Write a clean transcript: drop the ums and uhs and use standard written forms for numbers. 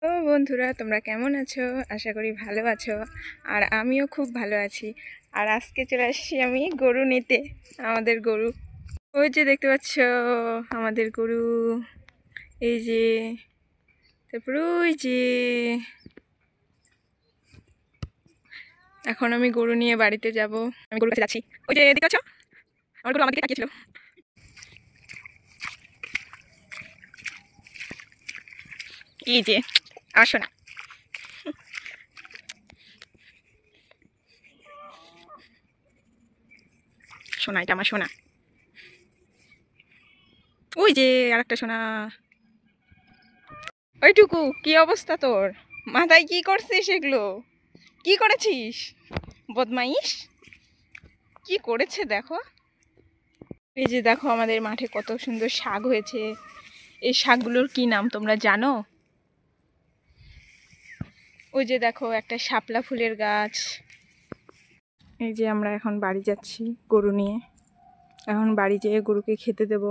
ও বন্ধুরা, তোমরা কেমন আছো? আশা করি ভালো আছো। আর আমিও খুব ভালো আছি। আর আজকে চলে আসছি আমি গরু নিতে। আমাদের গরু ওই যে দেখতে পাচ্ছ, আমাদের গরু এই যে। তারপর ওই যে এখন আমি গরু নিয়ে বাড়িতে যাব। আমি গরুর কাছে যাচ্ছি। ওই যে দেখতে পাচ্ছ, আমার গরু আমার দিকে তাকিয়েছিল। এই যে আসো না, সোনা, এটা আমার সোনা। ওই যে আরেকটা সোনা। ওইটুকু কি অবস্থা তোর? মাথায় কি করছিস এগুলো? কি করেছিস বদমাইশ? কি করেছে দেখো। এই যে দেখো, আমাদের মাঠে কত সুন্দর শাক হয়েছে। এই শাকগুলোর কি নাম তোমরা জানো? ওই যে দেখো, একটা শাপলা ফুলের গাছ। এই যে আমরা এখন বাড়ি যাচ্ছি গরু নিয়ে। এখন বাড়ি যেয়ে গরুকে খেতে দেব।